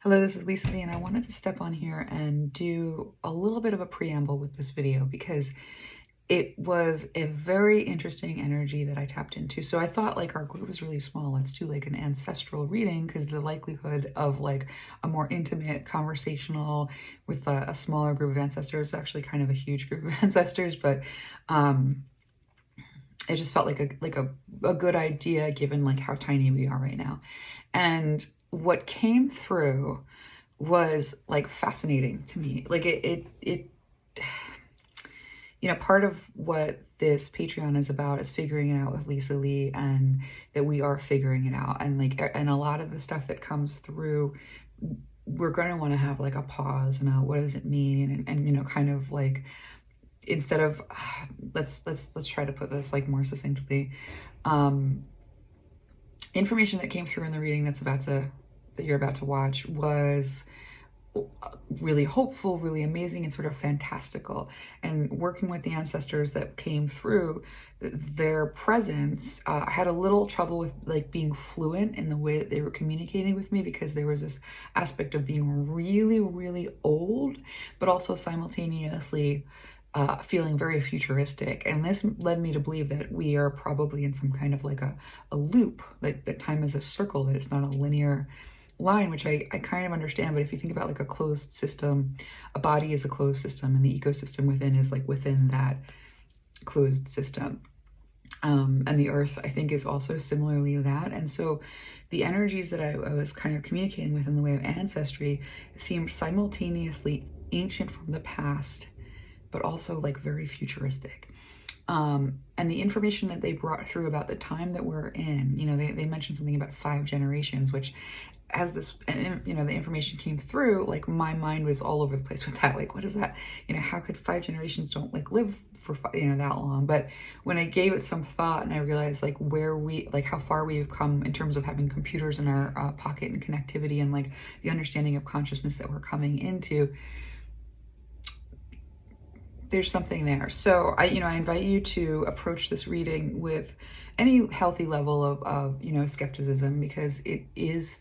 Hello, this is Lisa Lee, and I wanted to step on here and do a little bit of a preamble with this video because it was a very interesting energy that I tapped into. So I thought, like, our group is really small. Let's do like an ancestral reading because the likelihood of like a more intimate conversational with a smaller group of ancestors is actually kind of a huge group of ancestors, but it just felt like a good idea given like how tiny we are right now. And what came through was like fascinating to me. Like it you know, part of what this Patreon is about is figuring it out with Lisa Lee, and that we are figuring it out. And like, and a lot of the stuff that comes through, we're going to want to have like a pause and what does it mean? And, you know, kind of like, instead of, let's try to put this like more succinctly. Information that came through in the reading that you're about to watch was really hopeful, really amazing, and sort of fantastical. And working with the ancestors that came through, their presence, I had a little trouble with like being fluent in the way that they were communicating with me, because there was this aspect of being really, really old, but also simultaneously feeling very futuristic. And this led me to believe that we are probably in some kind of like a loop, like that time is a circle, that it's not a linear line, which I kind of understand. But if you think about like a closed system, a body is a closed system, and the ecosystem within is like within that closed system. And the earth, I think, is also similarly that. And so the energies that I was kind of communicating with in the way of ancestry seemed simultaneously ancient from the past, but also like very futuristic. And the information that they brought through about the time that we're in, you know, they mentioned something about 5 generations, which as this, you know, the information came through, like my mind was all over the place with that. Like, what is that? You know, how could 5 generations don't like live for, you know, that long? But when I gave it some thought and I realized like how far we've come in terms of having computers in our pocket and connectivity, and like the understanding of consciousness that we're coming into, there's something there. So I invite you to approach this reading with any healthy level of you know, skepticism, because it is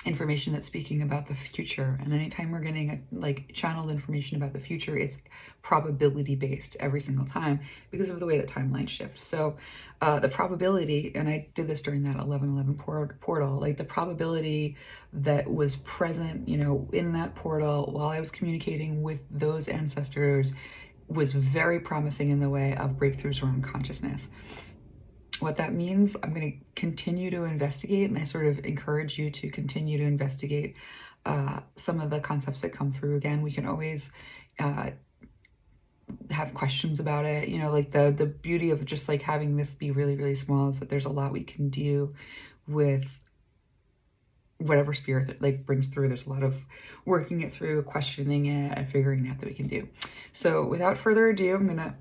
information that's speaking about the future. And anytime we're getting like channeled information about the future, it's probability based every single time because of the way that timeline shifts. So the probability, and I did this during that 1111 portal, like the probability that was present, you know, in that portal while I was communicating with those ancestors was very promising in the way of breakthroughs around consciousness. What that means, I'm going to continue to investigate, and I sort of encourage you to continue to investigate some of the concepts that come through. Again, we can always have questions about it. You know, like the beauty of just like having this be really, really small is that there's a lot we can do with whatever spirit that like brings through. There's a lot of working it through, questioning it, and figuring out that we can do. So without further ado, I'm gonna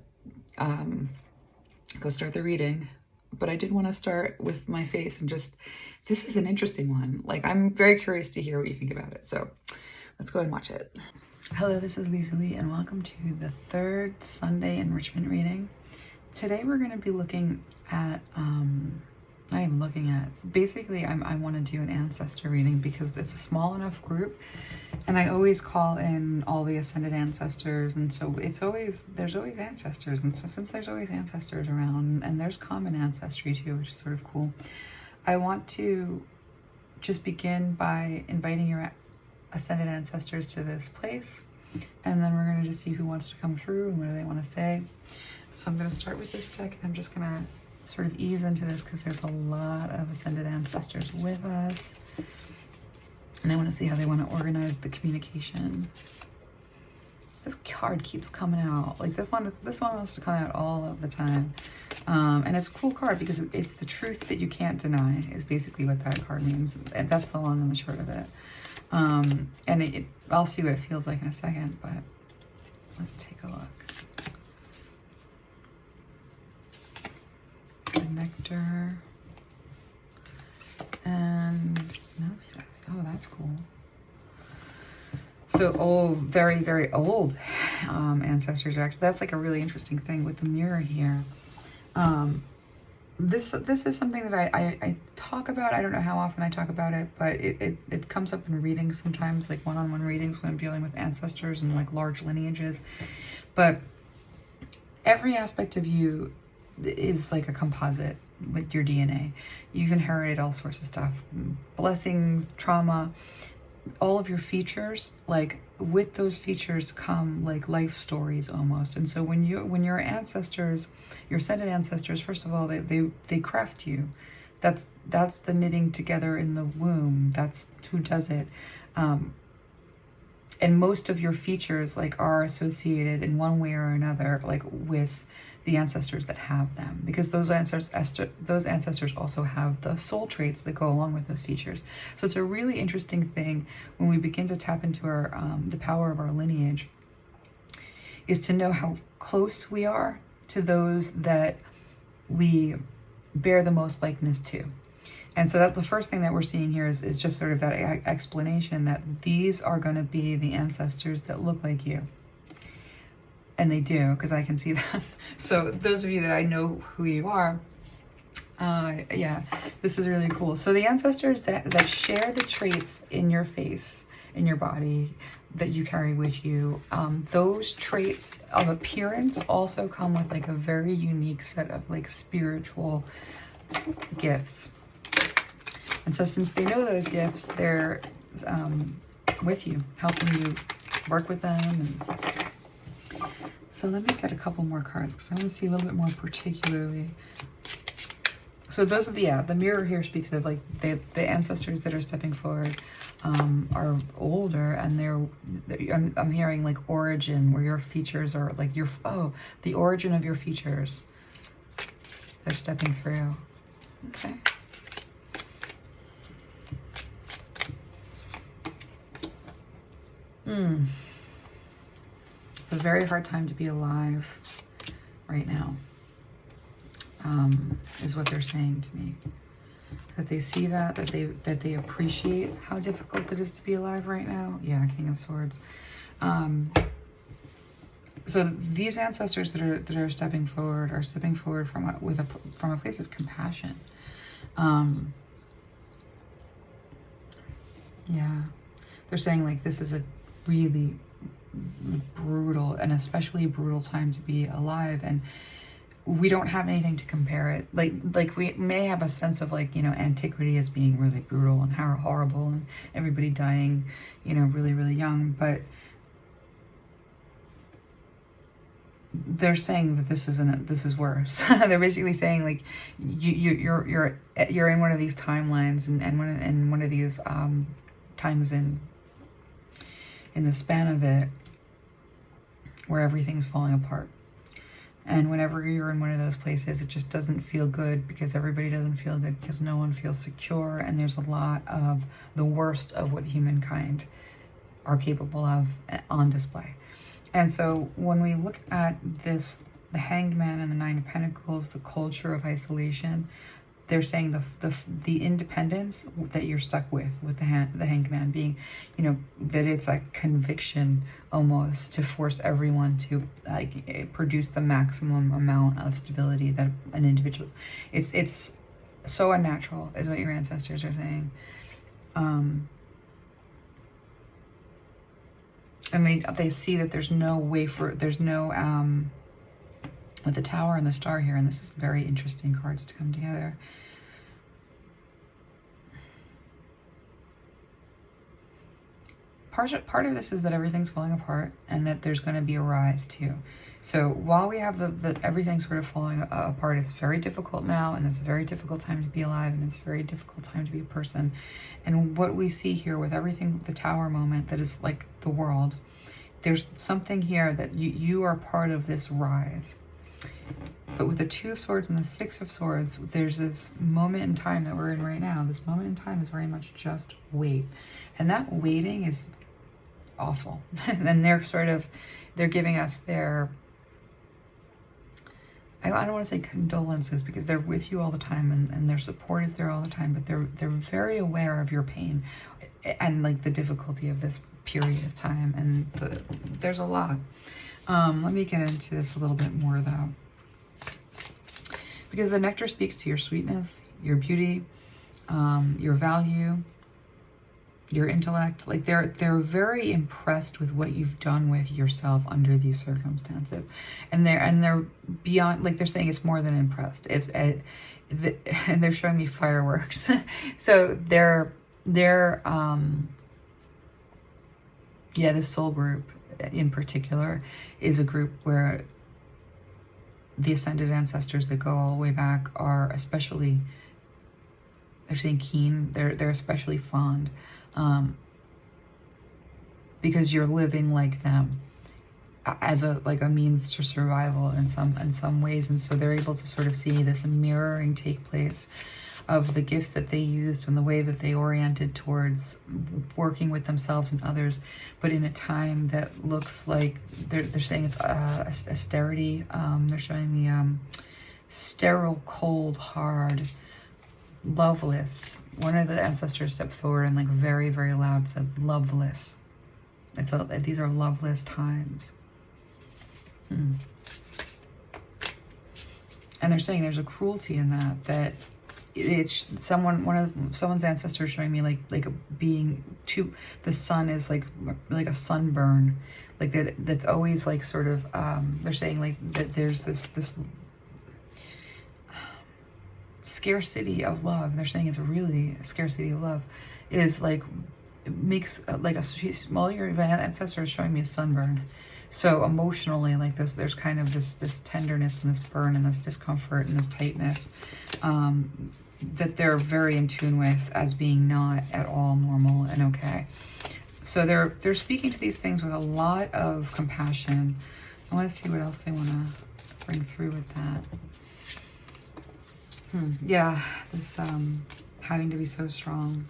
go start the reading. But I did want to start with my face and just, this is an interesting one. Like, I'm very curious to hear what you think about it. So let's go and watch it. Hello, this is Lisa Lee, and welcome to the 3rd Sunday enrichment reading. Today we're going to be looking at, basically I want to do an ancestor reading because it's a small enough group, and I always call in all the ascended ancestors, and so there's always ancestors, and so since there's always ancestors around, and there's common ancestry too, which is sort of cool, I want to just begin by inviting your ascended ancestors to this place, and then we're going to just see who wants to come through and what do they want to say. So I'm going to start with this deck, and I'm just going to sort of ease into this because there's a lot of ascended ancestors with us, and I want to see how they want to organize the communication. This card keeps coming out. Like this one wants to come out all of the time, and it's a cool card because it's the truth that you can't deny is basically what that card means. That's the long and the short of it. And I'll see what it feels like in a second, but let's take a look. Connector and Gnosis. Oh, that's cool. So, very, very old ancestors are actually, that's like a really interesting thing with the mirror here. this is something that I talk about. I don't know how often I talk about it, but it comes up in readings sometimes, like one-on-one readings when I'm dealing with ancestors and like large lineages. But every aspect of you is like a composite with your DNA. You've inherited all sorts of stuff, blessings, trauma, all of your features. Like with those features come like life stories almost. And so when your ancestors, your ascended ancestors, first of all, they craft you. That's the knitting together in the womb. That's who does it. And most of your features like are associated in one way or another, like with the ancestors that have them, because those ancestors also have the soul traits that go along with those features. So it's a really interesting thing when we begin to tap into our the power of our lineage, is to know how close we are to those that we bear the most likeness to. And so that's the first thing that we're seeing here is just sort of that explanation that these are going to be the ancestors that look like you. And they do, because I can see them. So those of you that I know who you are, yeah, this is really cool. So the ancestors that share the traits in your face, in your body, that you carry with you, those traits of appearance also come with like a very unique set of like spiritual gifts. And so since they know those gifts, they're with you, helping you work with them. And so let me get a couple more cards because I want to see a little bit more particularly. So those are the mirror here speaks of like the ancestors that are stepping forward are older, and I'm hearing like origin, where your features are like the origin of your features. They're stepping through. Okay. It's a very hard time to be alive right now, is what they're saying to me. That they see that they appreciate how difficult it is to be alive right now. Yeah, King of Swords. So these ancestors that are stepping forward are stepping forward from a place of compassion. Yeah, they're saying like this is a really brutal and especially brutal time to be alive, and we don't have anything to compare it. Like we may have a sense of like, you know, antiquity as being really brutal and horrible and everybody dying, you know, really, really young, but they're saying that this is worse. They're basically saying like you're in one of these timelines and one of these times in the span of it where everything's falling apart. And whenever you're in one of those places, it just doesn't feel good, because everybody doesn't feel good, because no one feels secure, and there's a lot of the worst of what humankind are capable of on display. And so when we look at this, the Hanged Man and the Nine of Pentacles, the culture of isolation, they're saying the independence that you're stuck with the Hanged Man being, you know, that it's a conviction almost to force everyone to like produce the maximum amount of stability that an individual. It's so unnatural, is what your ancestors are saying. And they see that there's no way with the Tower and the Star here, and this is very interesting cards to come together. Part of this is that everything's falling apart, and that there's going to be a rise too. So while we have the everything sort of falling apart, it's very difficult now, and it's a very difficult time to be alive, and it's a very difficult time to be a person. And what we see here with everything, the Tower moment, that is like the world, there's something here that you are part of this rise. But with the Two of Swords and the Six of Swords, there's this moment in time that we're in right now. This moment in time is very much just wait. And that waiting is awful. And they're giving us their, I don't want to say condolences, because they're with you all the time, and their support is there all the time, but they're very aware of your pain and like the difficulty of this period of time. And there's a lot. Let me get into this a little bit more though. because the nectar speaks to your sweetness, your beauty, your value, your intellect. Like they're very impressed with what you've done with yourself under these circumstances, and they're beyond, like they're saying it's more than impressed. And they're showing me fireworks. So they're yeah, this soul group in particular is a group where the ascended ancestors that go all the way back are especially, they're saying keen, they're especially fond, because you're living like them as a means to survival in some ways. And so they're able to sort of see this mirroring take place of the gifts that they used and the way that they oriented towards working with themselves and others, but in a time that looks like they're saying it's austerity. They're showing me sterile, cold, hard, loveless. One of the ancestors stepped forward and like very, very loud said, loveless. These are loveless times. And they're saying there's a cruelty in that it's someone's ancestors showing me like a being too, the sun is like a sunburn, like that's always like sort of they're saying like that there's this scarcity of love. They're saying it's really a scarcity of love is like, it makes like well, your ancestor is showing me a sunburn. So emotionally, like this, there's kind of this tenderness and this burn and this discomfort and this tightness that they're very in tune with as being not at all normal and okay. So they're speaking to these things with a lot of compassion. I want to see what else they want to bring through with that. Yeah, this having to be so strong,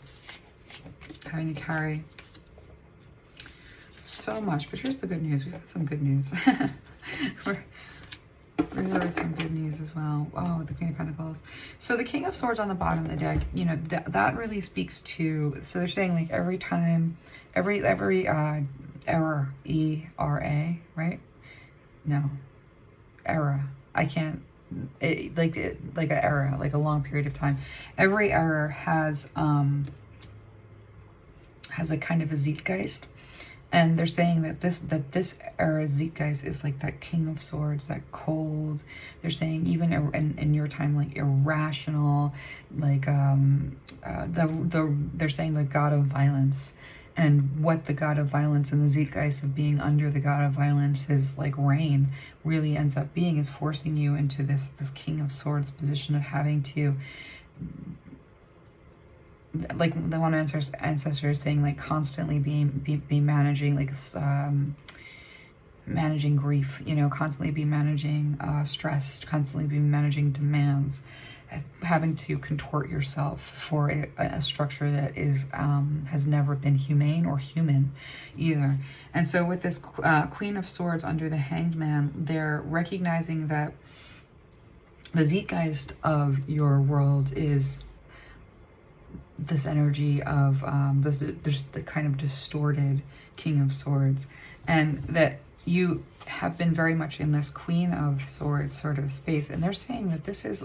having to carry so much. But here's the good news. We've got some good news. We're here with some good news as well. Oh, the Queen of Pentacles. So the King of Swords on the bottom of the deck, you know, that really speaks to, so they're saying like every time, every error, E-R-A, right? No, era. I can't, like an era, like a long period of time. Every era has a kind of a zeitgeist. And they're saying that this era Zeitgeist is like that King of Swords, that cold. They're saying even in your time, like irrational, like they're saying the god of violence, and what the god of violence and the Zeitgeist of being under the god of violence is like rain really ends up being, is forcing you into this King of Swords position of having to, like the one ancestor is saying, like constantly be managing, like managing grief, you know, constantly be managing stress, constantly be managing demands, having to contort yourself for a structure that is has never been humane or human either. And so with this Queen of Swords under the Hanged Man, they're recognizing that the Zeitgeist of your world is this energy of there's the kind of distorted King of Swords, and that you have been very much in this Queen of Swords sort of space. And they're saying that this is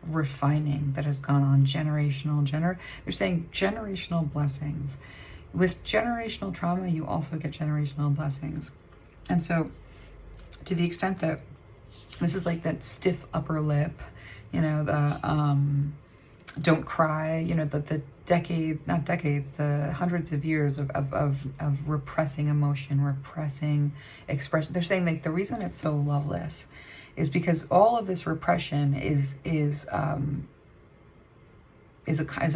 refining that has gone on, they're saying generational blessings. With generational trauma, you also get generational blessings. And so to the extent that this is like that stiff upper lip, you know, the don't cry, you know, the decades, not decades, the hundreds of years of repressing emotion, repressing expression. They're saying like the reason it's so loveless is because all of this repression is a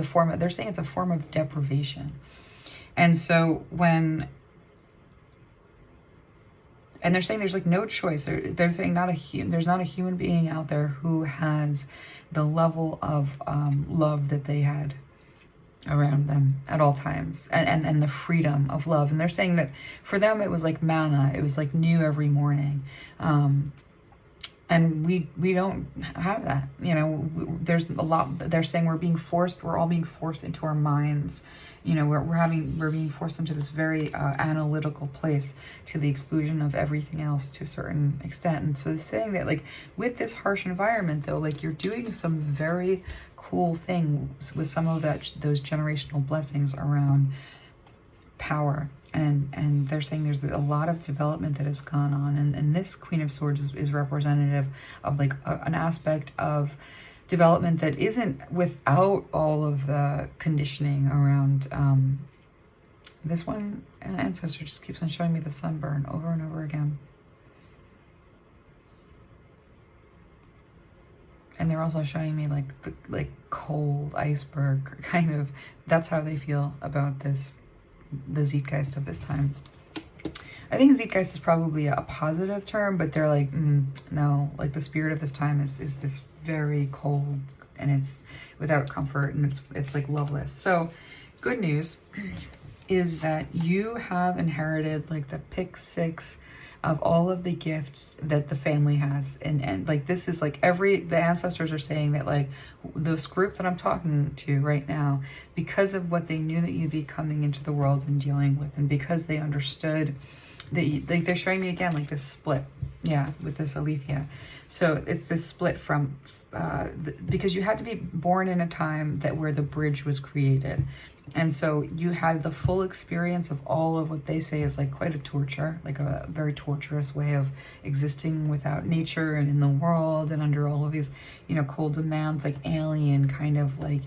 form of, they're saying it's a form of deprivation. And so and they're saying there's like no choice. They're saying there's not a human being out there who has the level of love that they had around them at all times, and the freedom of love. And they're saying that for them it was like manna. It was like new every morning. And we don't have that, you know. There's a lot, they're saying we're all being forced into our minds, you know. We're being forced into this very analytical place, to the exclusion of everything else to a certain extent. And so it's saying that, like, with this harsh environment though, like, you're doing some very cool things with some of those generational blessings around power. And they're saying there's a lot of development that has gone on, and this Queen of Swords is representative of, like, an aspect of development that isn't without all of the conditioning around this one. Ancestor just keeps on showing me the sunburn over and over again. And they're also showing me like cold iceberg kind of. That's how they feel about the Zeitgeist of this time. I think Zeitgeist is probably a positive term, but they're like, no, like, the spirit of this time is this very cold, and it's without comfort, and it's like loveless. So good news is that you have inherited, like, the pick six of all of the gifts that the family has. And like, this is like the ancestors are saying that, like, this group that I'm talking to right now, because of what they knew that you'd be coming into the world and dealing with, and because they understood that like, they're showing me again, like, this split, yeah, with this Alethea. So it's this split from because you had to be born in a time where the bridge was created. And so you had the full experience of all of what they say is, like, quite a torture, like a very torturous way of existing without nature and in the world, and under all of these, you know, cold demands, like alien kind of, like,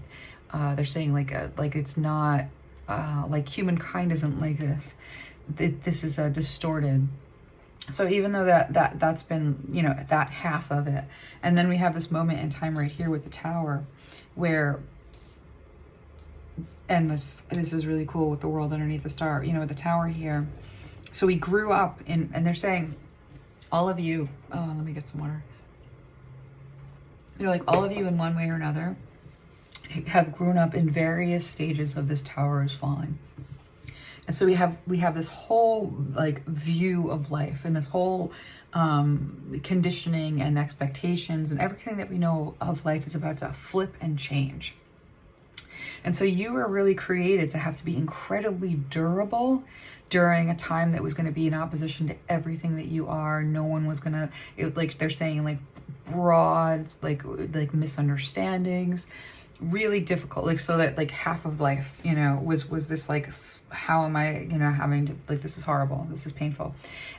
they're saying, like, it's not, like, humankind isn't like this. This is distorted. So even though that's been, you know, that half of it. And then we have this moment in time right here with the Tower, where, and this is really cool with the world underneath the star, you know, the Tower here. So we grew up in, and they're saying, all of you, oh, let me get some water. They're like, all of you in one way or another have grown up in various stages of this tower is falling. And so we have this whole, like, view of life, and this whole conditioning and expectations, and everything that we know of life is about to flip and change. And so you were really created to have to be incredibly durable during a time that was going to be in opposition to everything that you are. No one was going to, like, they're saying, like, broad, like misunderstandings, really difficult. Like, so that, like, half of life, you know, was this, like, how am I, you know, having to, like, this is horrible, this is painful.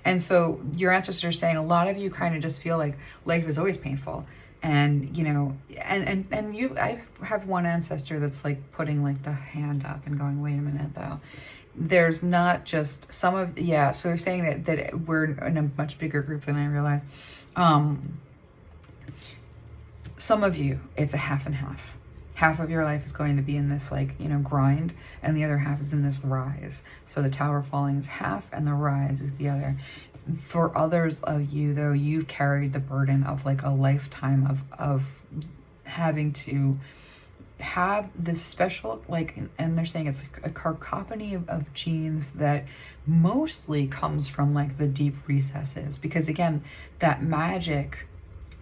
And so your ancestors are saying a lot of you kind of just feel like life is always painful. And, you know, and I have one ancestor that's, like, putting, like, the hand up and going, wait a minute though, there's not just some of, yeah, so they're saying that we're in a much bigger group than I realized. Some of you, it's a half and half. Half of your life is going to be in this, like, you know, grind, and the other half is in this rise. So the tower falling is half and the rise is the other. For others of you, though, you've carried the burden of, like, a lifetime of having to have this special, like, and they're saying it's a cacophony of genes that mostly comes from, like, the deep recesses. Because again, that magic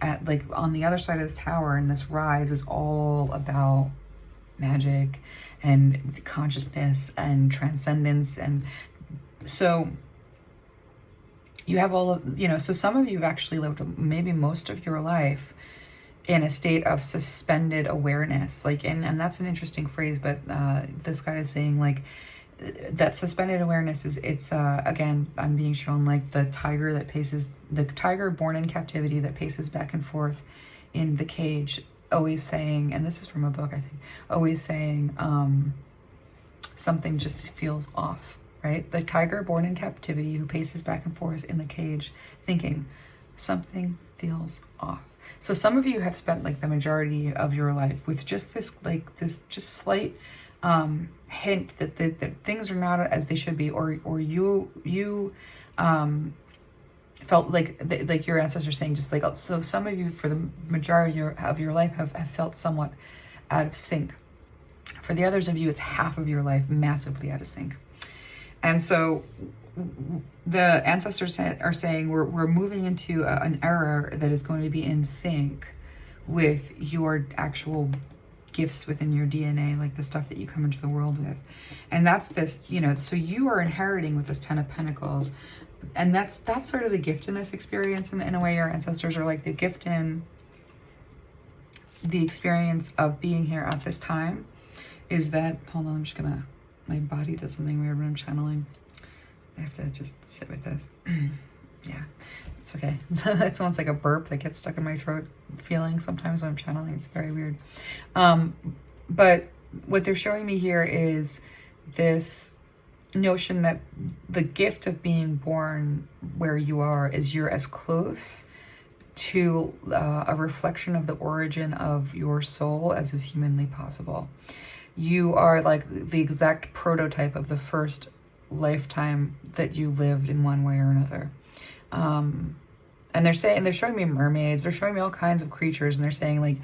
at, like, on the other side of this tower and this rise is all about magic and consciousness and transcendence. And so you have all of, you know, so some of you have actually lived maybe most of your life in a state of suspended awareness. Like, and that's an interesting phrase, but this guy is saying, like, that suspended awareness is, it's again, I'm being shown, like, the tiger born in captivity that paces back and forth in the cage, always saying, and this is from a book, I think, always saying something just feels off, right? The tiger born in captivity who paces back and forth in the cage thinking something feels off. So some of you have spent, like, the majority of your life with just this, like, this just slight hint that things are not as they should be, or you felt like your ancestors saying, just like, so some of you for the majority of your life have felt somewhat out of sync. For the others of you, it's half of your life massively out of sync. And so the ancestors are saying we're moving into an era that is going to be in sync with your actual gifts within your DNA, like the stuff that you come into the world with. And that's this, you know, so you are inheriting with this 10 of Pentacles. And that's sort of the gift in this experience. And in a way, your ancestors are like the gift in the experience of being here at this time is that, hold on, I'm just gonna, my body does something weird when I'm channeling. I have to just sit with this. Yeah, it's okay. It's almost like a burp that gets stuck in my throat feeling sometimes when I'm channeling. It's very weird. But what they're showing me here is this notion that the gift of being born where you are is you're as close to a reflection of the origin of your soul as is humanly possible. You are like the exact prototype of the first lifetime that you lived in one way or another. And they're showing me mermaids, they're showing me all kinds of creatures, and they're saying, like,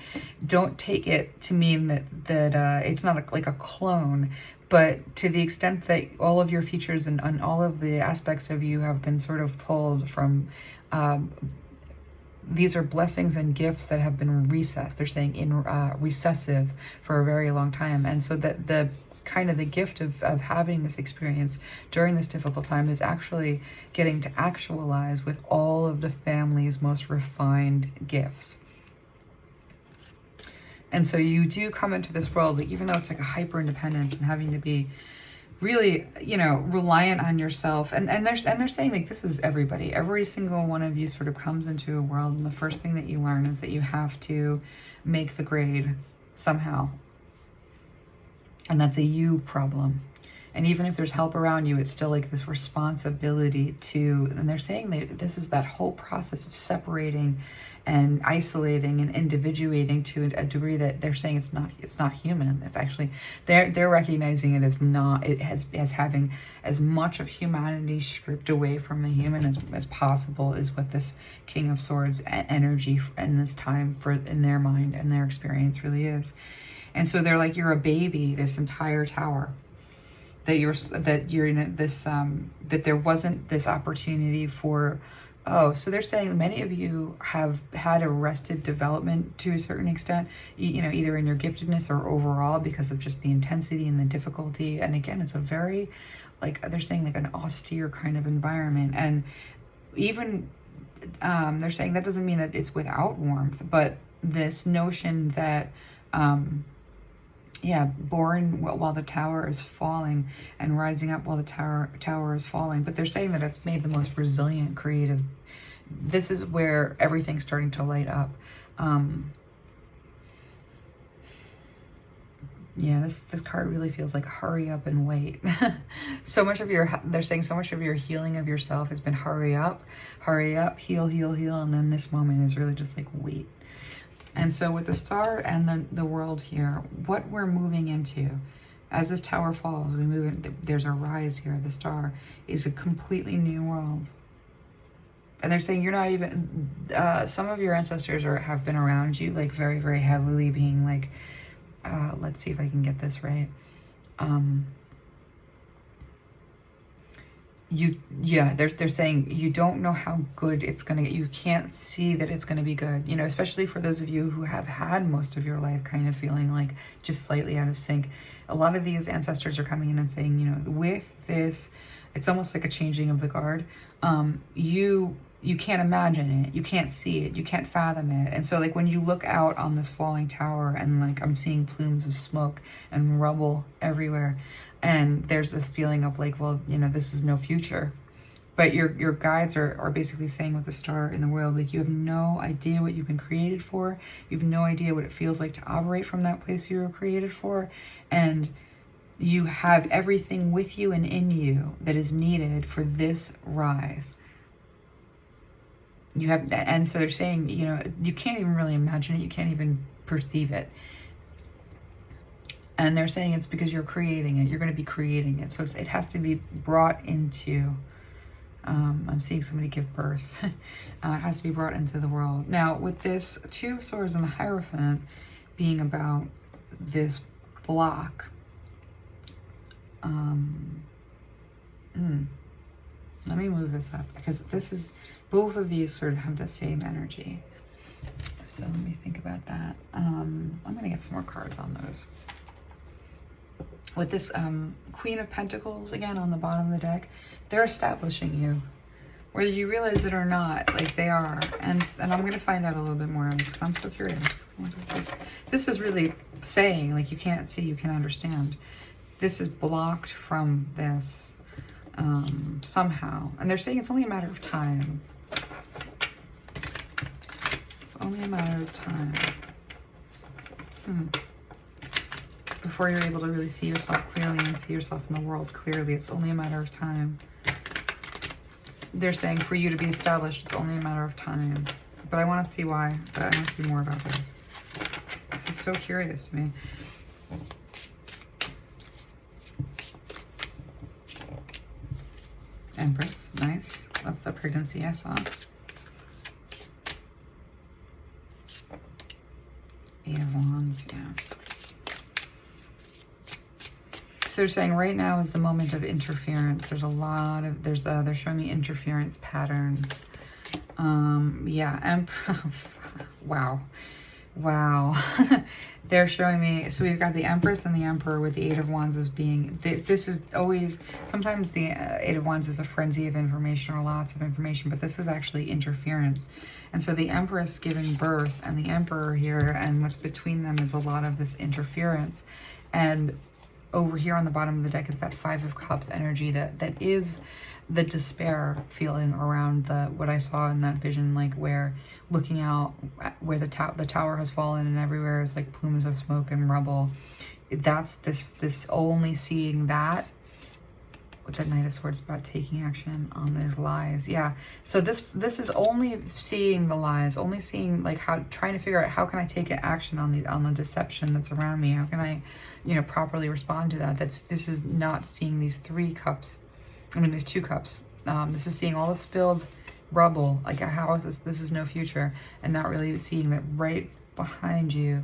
don't take it to mean that it's not like a clone, but to the extent that all of your features and all of the aspects of you have been sort of pulled from, these are blessings and gifts that have been recessed. They're saying in recessive for a very long time. And so that the kind of the gift of having this experience during this difficult time is actually getting to actualize with all of the family's most refined gifts. And so you do come into this world, like, even though it's like a hyper independence and having to be really, you know, reliant on yourself. And they're saying, like, this is everybody. Every single one of you sort of comes into a world, and the first thing that you learn is that you have to make the grade somehow. And that's a you problem. And even if there's help around you, it's still like this responsibility to, and they're saying that this is that whole process of separating and isolating and individuating to a degree that they're saying it's not human. It's actually, they're recognizing it as not, as having as much of humanity stripped away from the human as possible is what this King of Swords energy in this time in their mind and their experience really is. And so they're like, you're a baby, this entire tower. That you're in this, that there wasn't this opportunity for, so they're saying many of you have had arrested development to a certain extent, you know, either in your giftedness or overall because of just the intensity and the difficulty. And again, it's a very, like, they're saying like an austere kind of environment. And even, they're saying that doesn't mean that it's without warmth, but this notion that, yeah, born while the tower is falling and rising up while the tower is falling. But they're saying that it's made the most resilient, creative. This is where everything's starting to light up. Yeah, this card really feels like hurry up and wait. So much of they're saying so much of your healing of yourself has been hurry up, heal, heal, heal. And then this moment is really just like wait. And so with the star and the world here, what we're moving into, as this tower falls, we move in, there's a rise here. The star is a completely new world. And they're saying you're not even, some of your ancestors have been around you, like very, very heavily being like, let's see if I can get this right. They're saying you don't know how good it's gonna get. You can't see that it's gonna be good, you know, especially for those of you who have had most of your life kind of feeling like just slightly out of sync. A lot of these ancestors are coming in and saying, you know, with this, it's almost like a changing of the guard. You can't imagine it, you can't see it, you can't fathom it. And so like when you look out on this falling tower and like I'm seeing plumes of smoke and rubble everywhere, and there's this feeling of like, well, you know, this is no future. But your guides are basically saying with the star in the world, like, you have no idea what you've been created for. You have no idea what it feels like to operate from that place you were created for. And you have everything with you and in you that is needed for this rise. You have, and so they're saying, you know, you can't even really imagine it. You can't even perceive it. And they're saying it's because you're creating it. You're going to be creating it. So it has to be brought into, I'm seeing somebody give birth. It has to be brought into the world. Now, with this Two of Swords and the Hierophant being about this block, this up because both of these sort of have the same energy. So let me think about that. I'm going to get some more cards on those. With this Queen of Pentacles, again, on the bottom of the deck, they're establishing you. Whether you realize it or not, like they are. And I'm going to find out a little bit more because I'm so curious. What is this? This is really saying, like, you can't see, you can understand. This is blocked from this somehow. And they're saying it's only a matter of time. It's only a matter of time. Before you're able to really see yourself clearly and see yourself in the world clearly, it's only a matter of time. They're saying for you to be established, it's only a matter of time. But I want to see why. But I want to see more about this. This is so curious to me. Empress, nice. That's the pregnancy I saw. Eight of Wands, yeah. So they're saying right now is the moment of interference. There's a lot of, they're showing me interference patterns. Yeah, wow. They're showing me, so we've got the Empress and the Emperor with the Eight of Wands as being, this is always, sometimes the Eight of Wands is a frenzy of information or lots of information, but this is actually interference. And so the Empress giving birth and the Emperor here, and what's between them is a lot of this interference. And over here on the bottom of the deck is that Five of Cups energy that is the despair feeling around what I saw in that vision, like where looking out where the tower has fallen and everywhere is like plumes of smoke and rubble. That's this only seeing that with the Knight of Swords about taking action on those lies. Yeah, so this is only seeing the lies, only seeing like trying to figure out how can I take action on the deception that's around me. How can I, properly respond to that? This is not seeing these three cups. I mean, these two cups. This is seeing all the spilled rubble. Like, how is this? This is no future, and not really seeing that right behind you.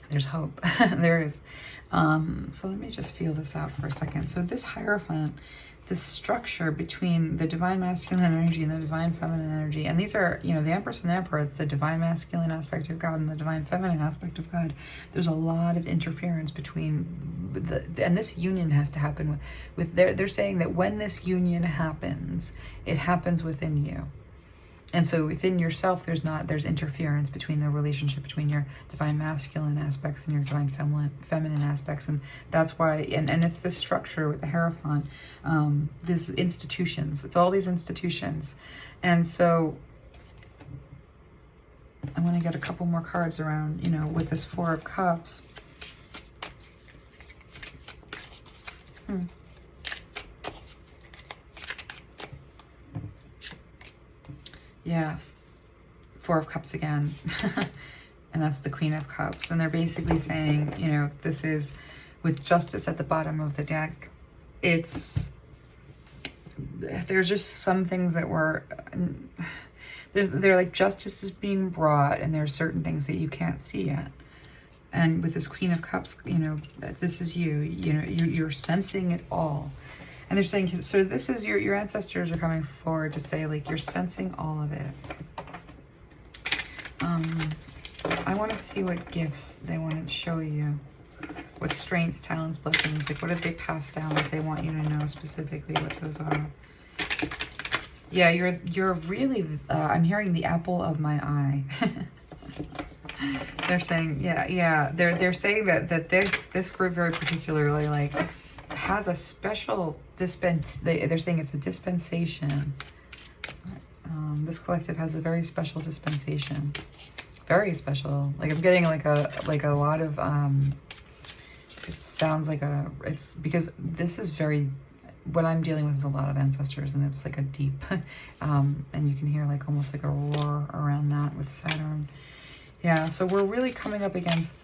There's hope. There is. So let me just feel this out for a second. So this Hierophant, this structure between the divine masculine energy and the divine feminine energy, and these are, the Empress and the Emperor, it's the divine masculine aspect of God and the divine feminine aspect of God. There's a lot of interference between and this union has to happen with they're saying that when this union happens, it happens within you. And so within yourself, there's interference between the relationship between your divine masculine aspects and your divine feminine aspects. And that's why, and it's this structure with the Hierophant, these institutions, it's all these institutions. And so I want to get a couple more cards around, with this Four of Cups. Yeah, Four of Cups again. And that's the Queen of Cups. And they're basically saying, this is with Justice at the bottom of the deck. There's just some things that were, they're like justice is being brought and there's certain things that you can't see yet. And with this Queen of Cups, this is you're sensing it all. And they're saying, so this is your ancestors are coming forward to say, like, you're sensing all of it. I want to see what gifts they want to show you. What strengths, talents, blessings, like what have they passed down that they want you to know specifically what those are. Yeah, you're really, I'm hearing the apple of my eye. They're saying, yeah. They're saying that this group very particularly, like, has a special they're saying it's a dispensation. This collective has a very special dispensation. Very special. Like, I'm getting like a lot of it sounds like it's because this is very, what I'm dealing with is a lot of ancestors, and it's like a deep and you can hear like almost like a roar around that with Saturn. Yeah, so we're really coming up against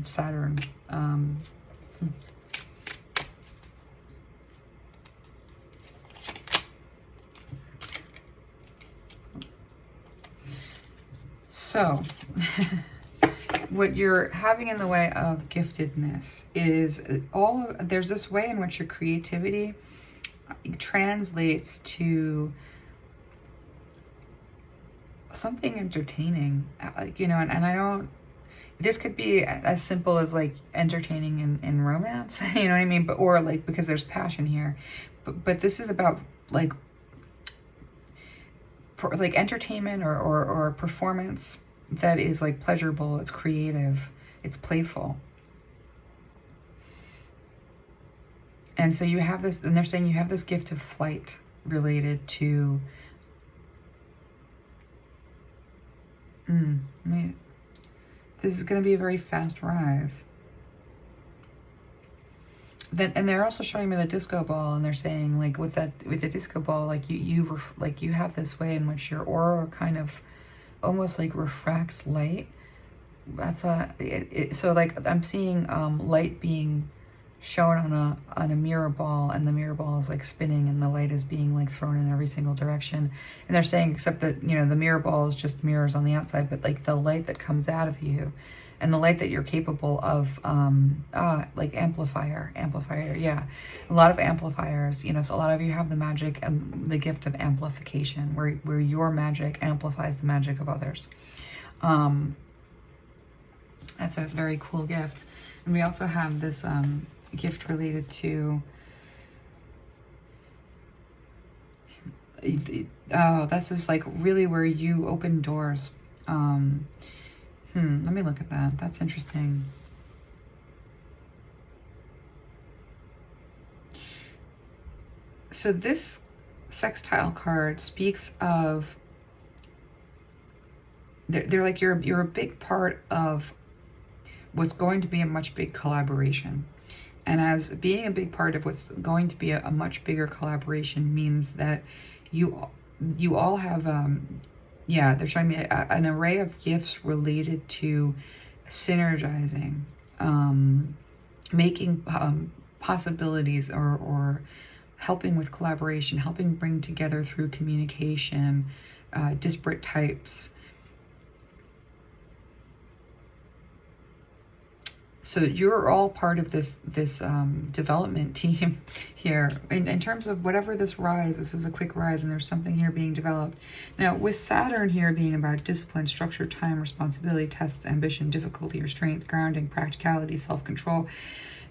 Saturn. So, what you're having in the way of giftedness is there's this way in which your creativity translates to something entertaining, you know, and I don't, this could be as simple as like entertaining in romance, you know what I mean? But, or like, because there's passion here, but this is about like entertainment or performance that is like pleasurable, it's creative, it's playful. And so you have this, and they're saying you have this gift of flight related to, this is going to be a very fast rise. Then, and they're also showing me the disco ball, and they're saying like with the disco ball, like you have this way in which your aura kind of almost like refracts light. That's so like I'm seeing light being shown on a mirror ball, and the mirror ball is like spinning, and the light is being like thrown in every single direction. And they're saying, except that, you know, the mirror ball is just mirrors on the outside, but like the light that comes out of you and the light that you're capable of, like amplifier, yeah. A lot of amplifiers, you know, so a lot of you have the magic and the gift of amplification, where your magic amplifies the magic of others. That's a very cool gift. And we also have this gift related to, this is like really where you open doors. Let me look at that. That's interesting. So this sextile card speaks of, they're like you're a big part of what's going to be a much big collaboration. And as being a big part of what's going to be a much bigger collaboration means that you all have, they're showing me an array of gifts related to synergizing, making possibilities, or helping with collaboration, helping bring together through communication, disparate types. So you're all part of this development team here. In terms of whatever this rise, this is a quick rise, and there's something here being developed. Now, with Saturn here being about discipline, structure, time, responsibility, tests, ambition, difficulty, restraint, grounding, practicality, self-control,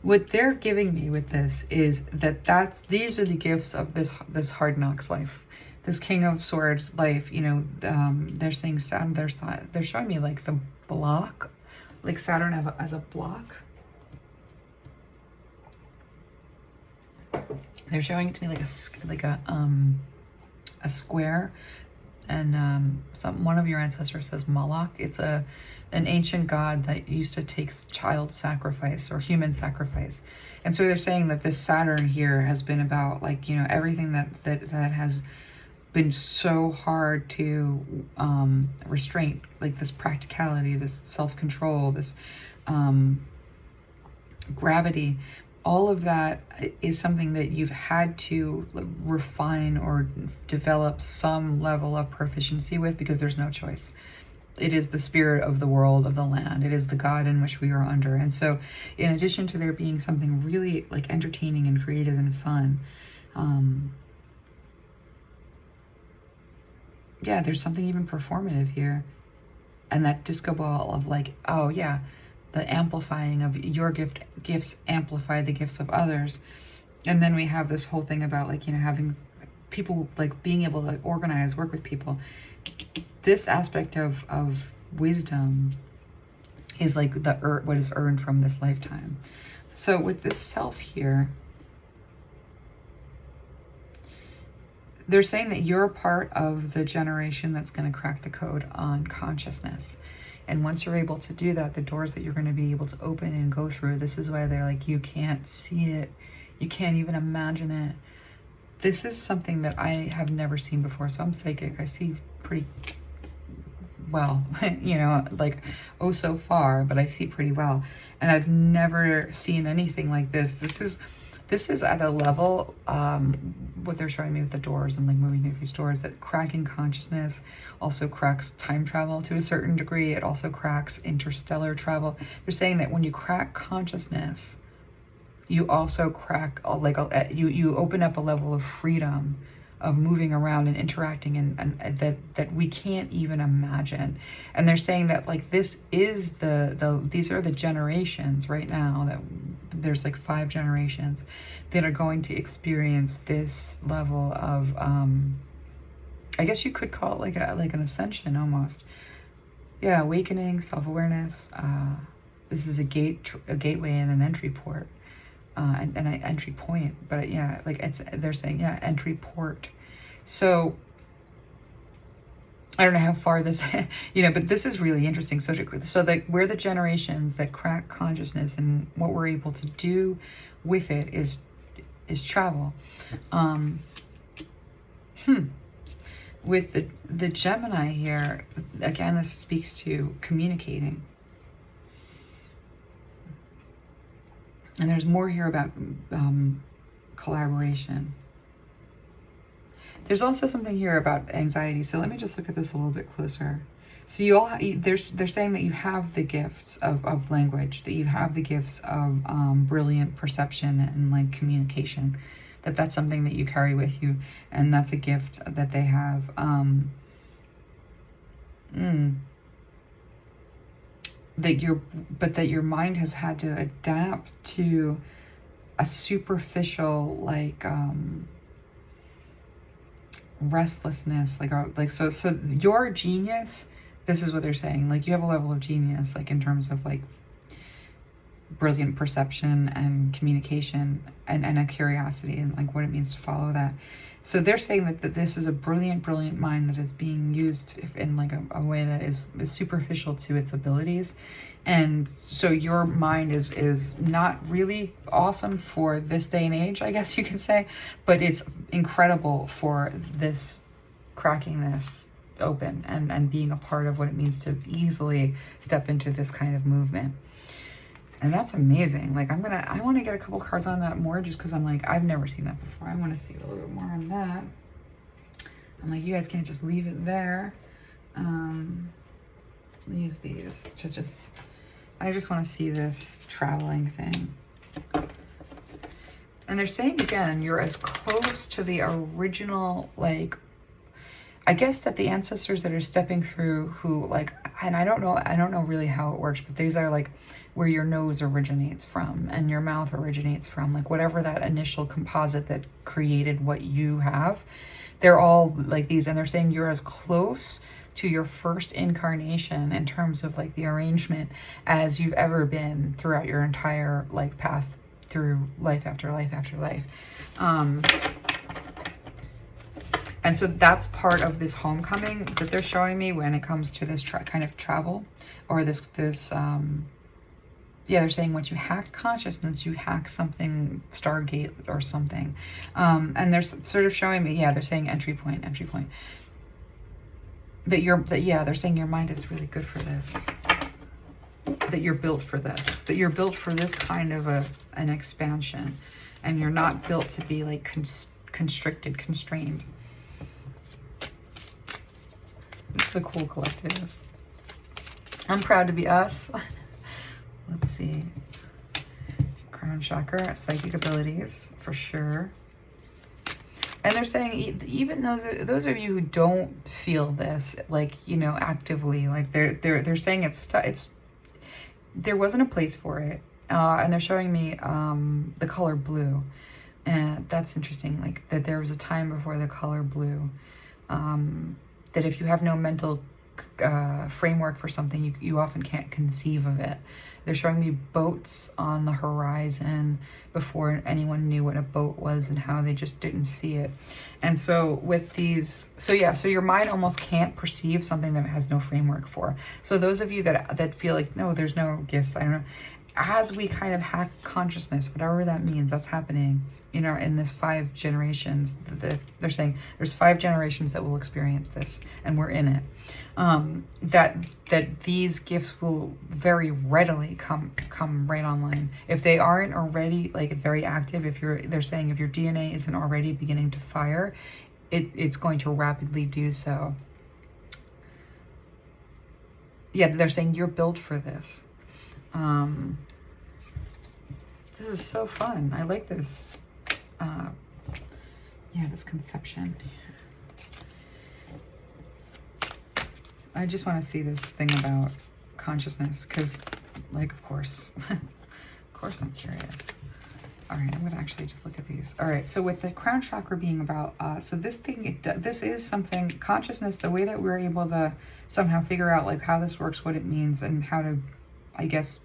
what they're giving me with this is that these are the gifts of this hard knocks life, this King of Swords life. You know, they're saying Saturn. They're showing me like the block. Like Saturn as a block. They're showing it to me like a square, and one of your ancestors says Moloch. It's an ancient god that used to take child sacrifice or human sacrifice. And so they're saying that this Saturn here has been about, like, you know, everything that has been so hard to restrain, like this practicality, this self-control, this gravity. All of that is something that you've had to refine or develop some level of proficiency with, because there's no choice. It is the spirit of the world, of the land. It is the God in which we are under. And so in addition to there being something really like entertaining and creative and fun, yeah, there's something even performative here. And that disco ball of like, oh yeah, the amplifying of your gifts amplify the gifts of others. And then we have this whole thing about, like, you know, having people, like, being able to like organize, work with people. This aspect of wisdom is like what is earned from this lifetime. So with this self here, they're saying that you're part of the generation that's going to crack the code on consciousness. And once you're able to do that, the doors that you're going to be able to open and go through, this is why they're like, you can't see it. You can't even imagine it. This is something that I have never seen before. So I'm psychic. I see pretty well, you know, like, oh, so far, but I see pretty well. And I've never seen anything like this. This is at a level, what they're showing me with the doors and like moving through these doors, that cracking consciousness also cracks time travel to a certain degree. It also cracks interstellar travel. They're saying that when you crack consciousness, you also crack, like, you open up a level of freedom of moving around and interacting, and that we can't even imagine. And they're saying that, like, this is these are the generations right now, that there's like 5 generations that are going to experience this level of, I guess you could call it like an ascension almost. Yeah, awakening, self-awareness. This is a gateway and an entry port. And an entry point, but yeah, like they're saying, yeah, entry port. So I don't know how far this, but this is really interesting. So like, we're the generations that crack consciousness, and what we're able to do with it is travel. With the Gemini here, again, this speaks to communicating. And there's more here about collaboration. There's also something here about anxiety. So let me just look at this a little bit closer. So they're saying that you have the gifts of language, that you have the gifts of brilliant perception and like communication, that's something that you carry with you, and that's a gift that they have. That your mind has had to adapt to a superficial, like, restlessness, so your genius, this is what they're saying, like, you have a level of genius, like, in terms of like brilliant perception and communication, and a curiosity, and like what it means to follow that. So they're saying that this is a brilliant mind that is being used in like a way that is superficial to its abilities. And so your mind is not really awesome for this day and age, I guess you can say, but it's incredible for this, cracking this open and being a part of what it means to easily step into this kind of movement. And that's amazing. Like, I want to get a couple cards on that more, just because I'm like, I've never seen that before. I want to see a little bit more on that. I'm like, you guys can't just leave it there. Use these to I just want to see this traveling thing. And they're saying, again, you're as close to the original, like, I guess that the ancestors that are stepping through, who, like, and I don't know really how it works, but these are like where your nose originates from and your mouth originates from, like whatever that initial composite that created what you have, they're all like these. And they're saying you're as close to your first incarnation in terms of like the arrangement as you've ever been throughout your entire like path through life after life after life. And so that's part of this homecoming that they're showing me when it comes to this kind of travel, or this yeah, they're saying once you hack consciousness, you hack something, Stargate or something. And they're sort of showing me, yeah, they're saying entry point. They're saying your mind is really good for this. That you're built for this. That you're built for this kind of an expansion. And you're not built to be like constricted, constrained. This is a cool collective. I'm proud to be us. Let's see. Crown chakra, psychic abilities, for sure. And they're saying, even those of you who don't feel this, like, you know, actively, like they're saying there wasn't a place for it. And they're showing me the color blue. And that's interesting, like that there was a time before the color blue. That if you have no mental framework for something, you often can't conceive of it. They're showing me boats on the horizon before anyone knew what a boat was and how they just didn't see it. And so with these, so your mind almost can't perceive something that it has no framework for. So those of you that feel like, no, there's no gifts, I don't know, as we kind of hack consciousness, whatever that means, that's happening, you know, in this 5 generations. They're saying there's 5 generations that will experience this, and we're in it. That these gifts will very readily come right online. If they aren't already like very active, they're saying if your DNA isn't already beginning to fire, it's going to rapidly do so. Yeah, they're saying you're built for this. This is so fun. I like this. Yeah, this conception. I just want to see this thing about consciousness because, like, of course I'm curious. All right, I'm going to actually just look at these. All right, so with the crown chakra being about, so this thing, this is something, consciousness, the way that we're able to somehow figure out like how this works, what it means, and how to, I guess,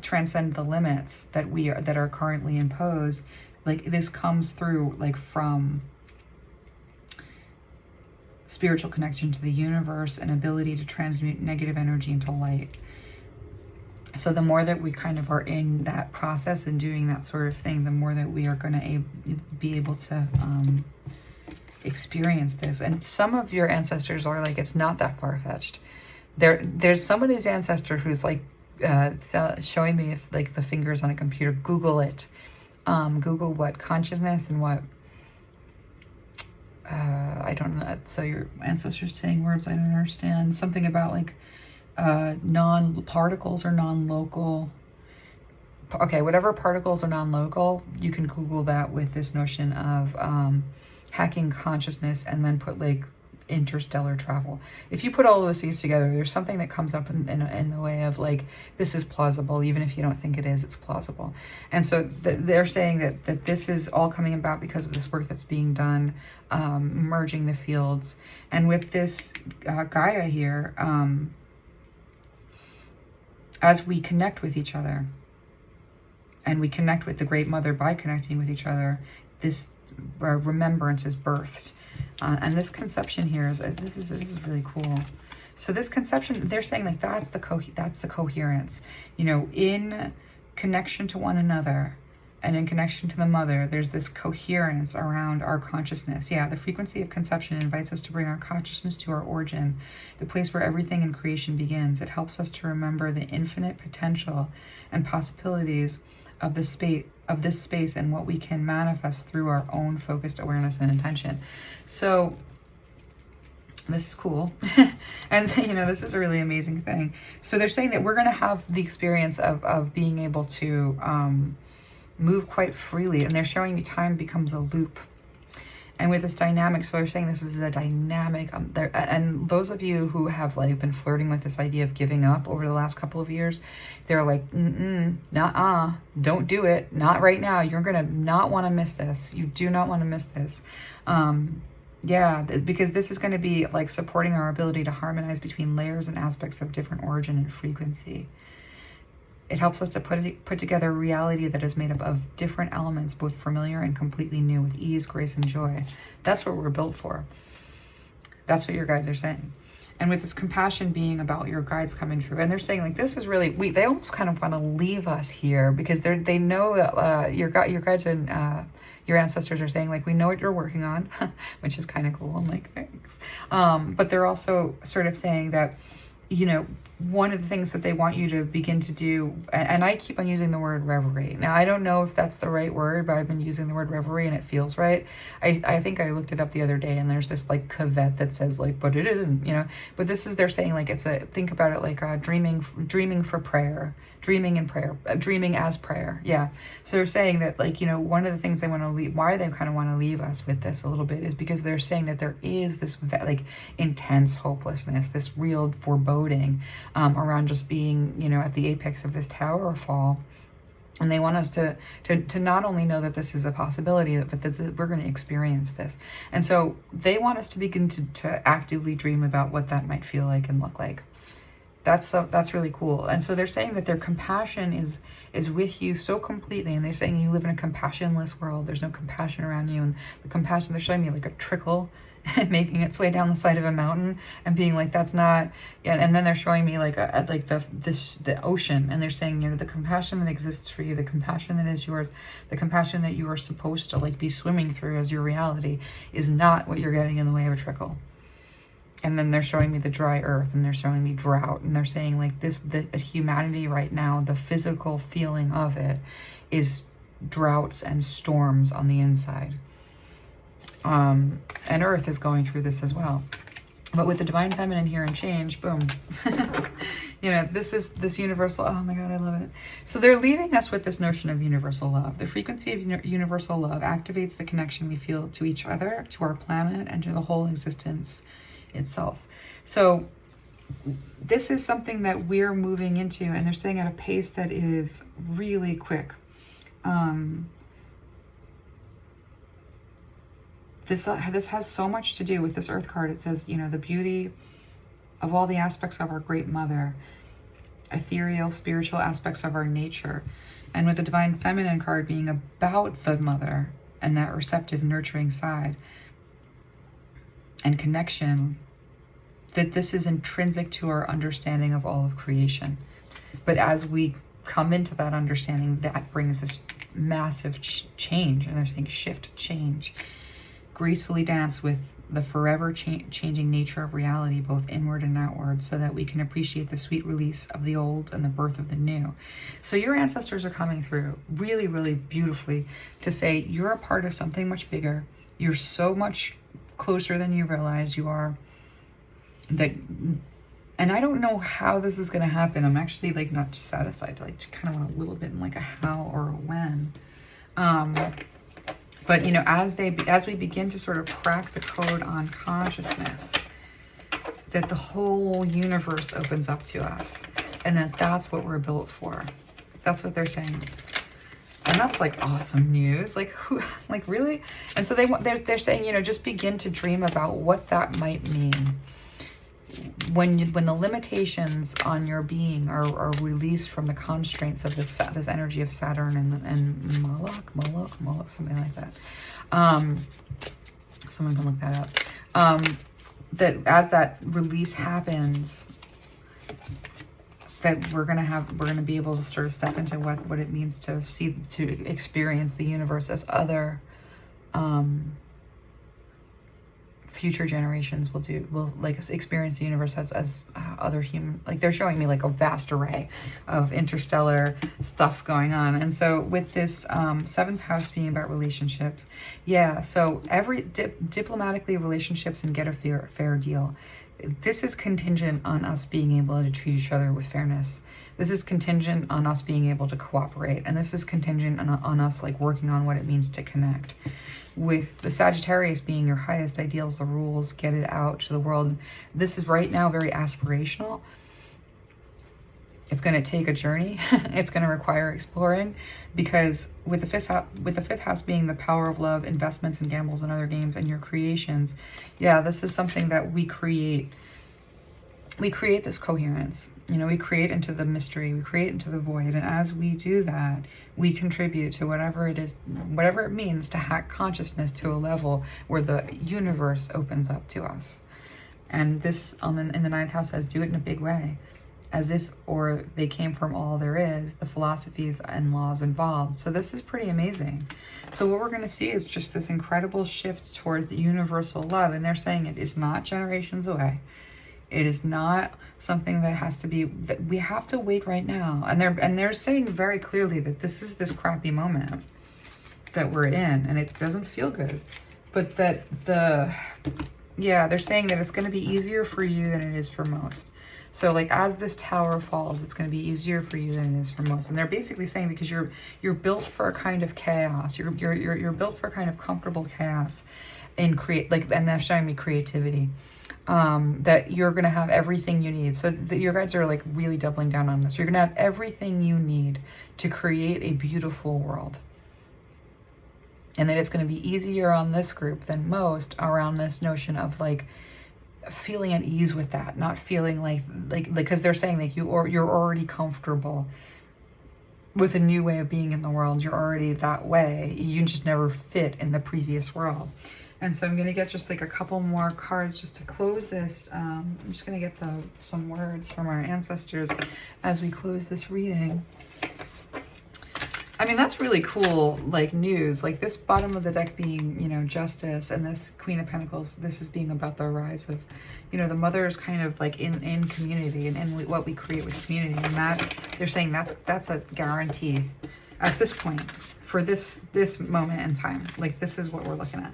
transcend the limits that that are currently imposed. Like this comes through like from spiritual connection to the universe and ability to transmute negative energy into light. So the more that we kind of are in that process and doing that sort of thing, the more that we are going to be able to experience this. And some of your ancestors are like, it's not that far-fetched. There's somebody's ancestor who's like showing me if like the fingers on a computer. Google it. Google what consciousness and what I don't know. So your ancestors saying words I don't understand. Something about like non-particles or non-local. Okay, whatever particles are non-local, you can Google that with this notion of hacking consciousness and then put like interstellar travel. If you put all those things together, there's something that comes up in the way of like, this is plausible. Even if you don't think it is, it's plausible. And so they're saying that this is all coming about because of this work that's being done, merging the fields. And with this Gaia here, as we connect with each other and we connect with the Great Mother by connecting with each other, this remembrance is birthed. And this conception here is this is really cool. So this conception, they're saying like that's the coherence. You know, in connection to one another and in connection to the mother, there's this coherence around our consciousness. Yeah, the frequency of conception invites us to bring our consciousness to our origin, the place where everything in creation begins. It helps us to remember the infinite potential and possibilities of this space and what we can manifest through our own focused awareness and intention. So this is cool. And you know, this is a really amazing thing. So they're saying that we're going to have the experience of being able to move quite freely, and they're showing me time becomes a loop. And with this dynamic, so they're saying this is a dynamic, and those of you who have like been flirting with this idea of giving up over the last couple of years, they're like, nuh-uh, don't do it, not right now. You're gonna not want to miss this. You do not want to miss this. Yeah, because this is going to be like supporting our ability to harmonize between layers and aspects of different origin and frequency. It helps us to put together a reality that is made up of different elements, both familiar and completely new, with ease, grace, and joy. That's what we're built for. That's what your guides are saying. And with this compassion being about your guides coming through, and they're saying like, this is really, they almost kind of want to leave us here because they know that your guides and your ancestors are saying like, we know what you're working on, which is kind of cool. I'm like, thanks. But they're also sort of saying that, you know, one of the things that they want you to begin to do, and I keep on using the word reverie. Now, I don't know if that's the right word, but I've been using the word reverie and it feels right. I think I looked it up the other day and there's this like caveat that says like, but it isn't, you know, but this is, they're saying like, it's a, think about it like dreaming for prayer, dreaming in prayer, dreaming as prayer. Yeah. So they're saying that like, you know, one of the things they want to leave, why they kind of want to leave us with this a little bit is because they're saying that there is this like intense hopelessness, this real foreboding around just being, you know, at the apex of this tower fall. And they want us to not only know that this is a possibility, but that we're going to experience this. And so they want us to begin to actively dream about what that might feel like and look like. That's really cool. And so they're saying that their compassion is with you so completely. And they're saying you live in a compassionless world. There's no compassion around you. And the compassion, they're showing me like a trickle making its way down the side of a mountain and being like, that's not, yeah. And then they're showing me like the ocean, and they're saying, you know, the compassion that exists for you, the compassion that is yours, the compassion that you are supposed to like be swimming through as your reality is not what you're getting in the way of a trickle. And then they're showing me the dry earth, and they're showing me drought, and they're saying like the humanity right now, the physical feeling of it is droughts and storms on the inside. And Earth is going through this as well. But with the divine feminine here and change, boom. You know, this is this universal, oh my God, I love it. So they're leaving us with this notion of universal love. The frequency of universal love activates the connection we feel to each other, to our planet, and to the whole existence itself. So this is something that we're moving into, and they're saying at a pace that is really quick. This has so much to do with this Earth card. It says, you know, the beauty of all the aspects of our Great Mother, ethereal, spiritual aspects of our nature. And with the Divine Feminine card being about the mother and that receptive, nurturing side and connection, that this is intrinsic to our understanding of all of creation. But as we come into that understanding, that brings this massive change. And they're saying shift, change. Gracefully dance with the forever changing nature of reality, both inward and outward, so that we can appreciate the sweet release of the old and the birth of the new. So your ancestors are coming through really, really beautifully to say you're a part of something much bigger. You're so much closer than you realize you are. And I don't know how this is going to happen. I'm actually like not satisfied. To like kind of want a little bit in like a how or a when. But, you know, as we begin to sort of crack the code on consciousness, that the whole universe opens up to us, and that's what we're built for. That's what they're saying. And that's like awesome news. Like, who, like really? And so they're saying, you know, just begin to dream about what that might mean. When the limitations on your being are released from the constraints of this energy of Saturn and Moloch, something like that. Someone can look that up. That as that release happens, that we're gonna be able to sort of step into what it means to experience the universe as other future generations will like experience the universe as other human, like they're showing me like a vast array of interstellar stuff going on. And so with this 7th house being about relationships, yeah, so every diplomatically relationships and get a fair deal. This is contingent on us being able to treat each other with fairness. This is contingent on us being able to cooperate, and this is contingent on us like working on what it means to connect. With the Sagittarius being your highest ideals, the rules, get it out to the world. This is right now very aspirational. It's going to take a journey. It's going to require exploring, because with the fifth house being the power of love, investments and gambles and other games and your creations, yeah, this is something that we create. We create this coherence, you know, we create into the mystery, we create into the void. And as we do that, we contribute to whatever it is, whatever it means to hack consciousness to a level where the universe opens up to us. And this in the 9th house says, do it in a big way, as if, or they came from all there is, the philosophies and laws involved. So this is pretty amazing. So what we're going to see is just this incredible shift toward the universal love. And they're saying it is not generations away. It is not something that has to be, that we have to wait right now. And they're saying very clearly that this is this crappy moment that we're in, and it doesn't feel good. But that they're saying that it's going to be easier for you than it is for most. So like as this tower falls, it's going to be easier for you than it is for most. And they're basically saying because you're built for a kind of chaos. You're built for a kind of comfortable chaos, and and they're showing me creativity. That you're going to have everything you need. So your guys are like really doubling down on this. You're going to have everything you need to create a beautiful world. And that it's going to be easier on this group than most around this notion of like feeling at ease with that, not feeling like because they're saying like you're already comfortable with a new way of being in the world. You're already that way. You just never fit in the previous world. And so I'm going to get just like a couple more cards just to close this. I'm just going to get some words from our ancestors as we close this reading. I mean, that's really cool, like news. Like this bottom of the deck being, you know, justice, and this Queen of Pentacles, this is being about the rise of, you know, the mother is kind of like in community and in what we create with community. And that they're saying that's a guarantee at this point for this moment in time. Like this is what we're looking at.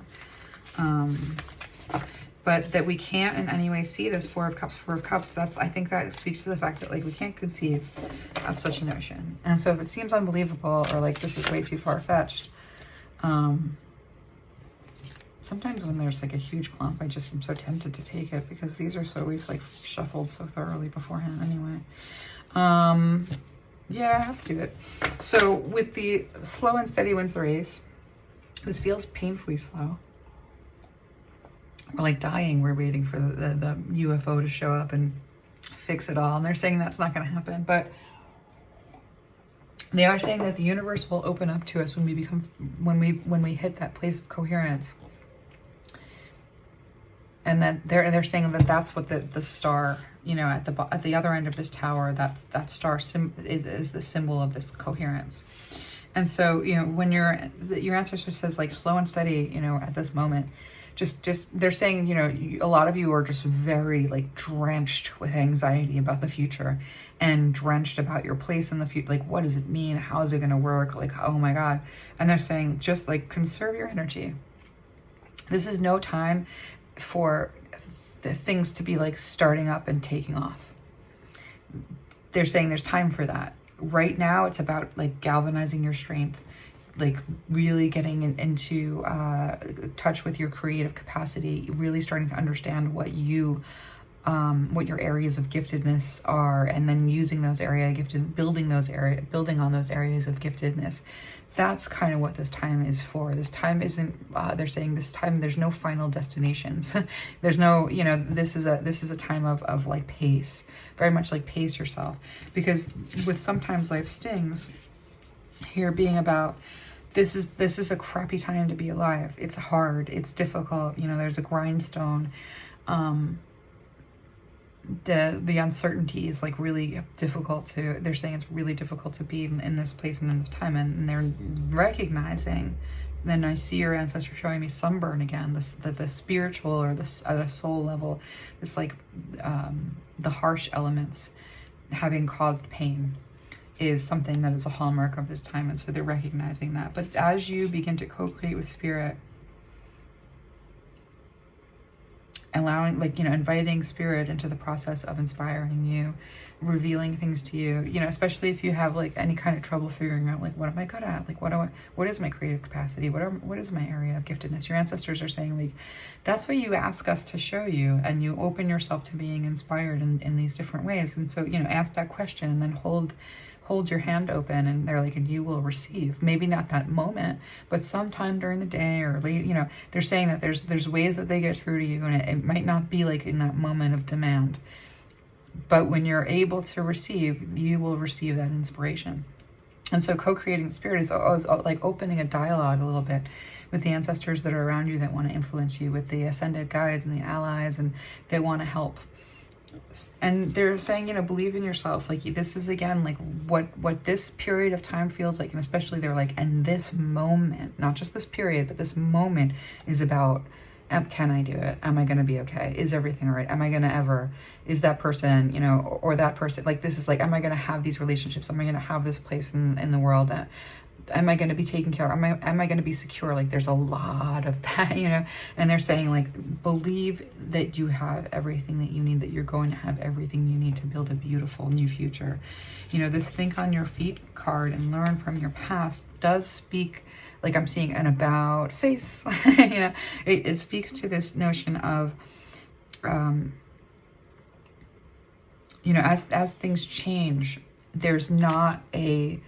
but that we can't in any way see this Four of Cups. That's, I think that speaks to the fact that like we can't conceive of such a notion. And so if it seems unbelievable or like this is way too far-fetched, sometimes when there's like a huge clump, I just am so tempted to take it because these are so always like shuffled so thoroughly beforehand anyway. Yeah, let's do it. So with the slow and steady wins the race, this feels painfully slow. We're like dying. We're waiting for the UFO to show up and fix it all. And they're saying that's not going to happen. But they are saying that the universe will open up to us when we become, when we hit that place of coherence. And that they're saying that that's what the star, you know, at the other end of this tower, that star is the symbol of this coherence. And so, you know, when your ancestor says like slow and steady, you know, at this moment, just they're saying, you know, a lot of you are just very like drenched with anxiety about the future and drenched about your place in the future. Like, what does it mean? How is it going to work? Like, oh my God. And they're saying, just like conserve your energy. This is no time for the things to be like starting up and taking off. They're saying there's time for that. Right now, it's about like galvanizing your strength, like really getting into touch with your creative capacity, really starting to understand what your areas of giftedness are, and then using those building on those areas of giftedness. That's kind of what this time is for. This time isn't, they're saying this time, there's no final destinations. There's no, you know, this is a time of like pace, very much like pace yourself. Because with sometimes life stings, here being about, this is a crappy time to be alive. It's hard, it's difficult, you know, there's a grindstone. The uncertainty is like really difficult to, they're saying it's really difficult to be in this place and in this time, and they're recognizing, then I see your ancestor showing me sunburn again, the spiritual or at a soul level, this like the harsh elements having caused pain is something that is a hallmark of this time, and so they're recognizing that. But as you begin to co-create with spirit, allowing, like, you know, inviting spirit into the process of inspiring you, revealing things to you, you know, especially if you have like any kind of trouble figuring out like, what am I good at? Like, what is my creative capacity? What is my area of giftedness? Your ancestors are saying like, that's what you ask us to show you, and you open yourself to being inspired in these different ways. And so, you know, ask that question and then hold your hand open, and they're like, and you will receive. Maybe not that moment, but sometime during the day or late, you know, they're saying that there's ways that they get through to you, and it might not be like in that moment of demand, but when you're able to receive, you will receive that inspiration. And so co-creating spirit is like opening a dialogue a little bit with the ancestors that are around you that want to influence you, with the ascended guides and the allies, and they want to help. And they're saying, you know, believe in yourself. Like, this is again like what this period of time feels like, and especially they're like, and this moment, not just this period, but this moment is about, can I do it? Am I going to be okay? Is everything all right? Am I going to ever, is that person, you know, or that person, like, this is like, am I going to have these relationships? Am I going to have this place in the world? Am I going to be taken care of? Am I going to be secure? Like, there's a lot of that, you know, and they're saying like, believe that you have everything that you need, that you're going to have everything you need to build a beautiful new future. You know, this think on your feet card and learn from your past does speak, like I'm seeing an about face, you know, it speaks to this notion of, you know, as things change, there's not a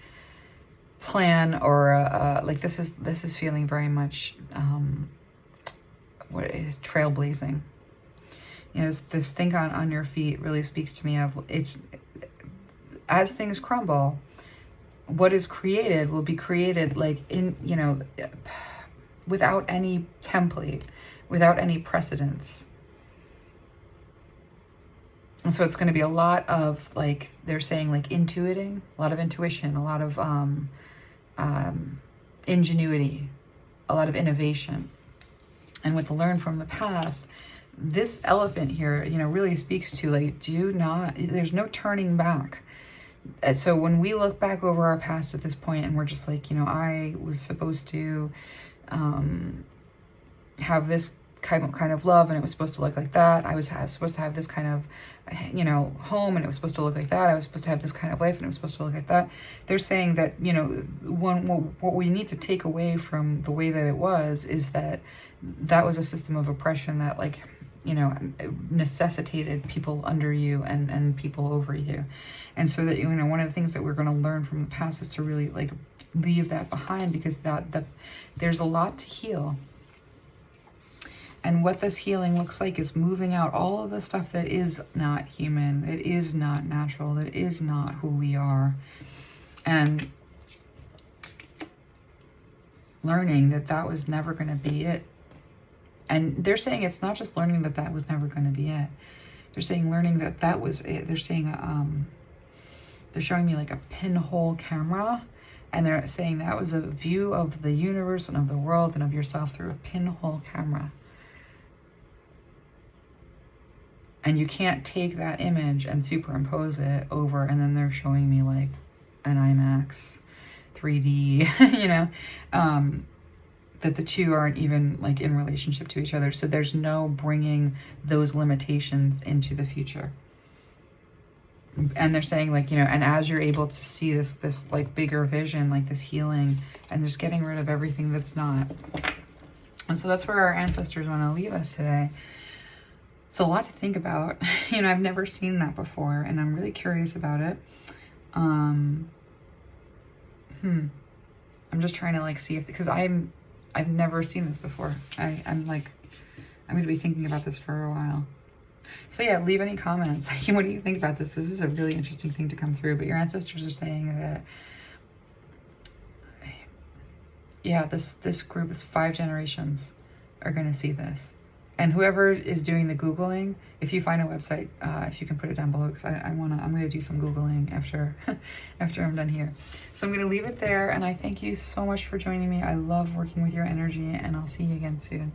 plan or like this is feeling very much what is trailblazing. You know, this think on your feet really speaks to me of, it's as things crumble, what is created will be created like in, you know, without any template, without any precedence. And so it's going to be a lot of, like, they're saying like intuiting, a lot of intuition, a lot of ingenuity, a lot of innovation. And with the learn from the past, this elephant here, you know, really speaks to like, there's no turning back. And so when we look back over our past at this point and we're just like, you know, I was supposed to have this kind of love, and it was supposed to look like that. I was supposed to have this kind of, you know, home, and it was supposed to look like that. I was supposed to have this kind of life, and it was supposed to look like that. They're saying that, you know, what we need to take away from the way that it was is that that was a system of oppression that, like, you know, necessitated people under you and people over you. And so that, you know, one of the things that we're going to learn from the past is to really, like, leave that behind, because there's a lot to heal. And what this healing looks like is moving out all of the stuff that is not human, that is not natural, that is not who we are. And learning that that was never going to be it. And they're saying it's not just learning that that was never going to be it. They're saying learning that that was it. They're saying, they're showing me like a pinhole camera. And they're saying that was a view of the universe and of the world and of yourself through a pinhole camera. And you can't take that image and superimpose it over, and then they're showing me like an IMAX 3D, you know, that the two aren't even like in relationship to each other. So there's no bringing those limitations into the future. And they're saying, like, you know, and as you're able to see this like bigger vision, like this healing, and just getting rid of everything that's not. And so that's where our ancestors want to leave us today. It's a lot to think about. You know, I've never seen that before, and I'm really curious about it. I'm just trying to like see if, because I've never seen this before. I'm going to be thinking about this for a while. So yeah, leave any comments. What do you think about this? This is a really interesting thing to come through, but your ancestors are saying that, yeah, this group is 5 generations are going to see this. And whoever is doing the Googling, if you find a website, if you can put it down below, because I'm going to do some Googling after I'm done here. So I'm going to leave it there, and I thank you so much for joining me. I love working with your energy, and I'll see you again soon.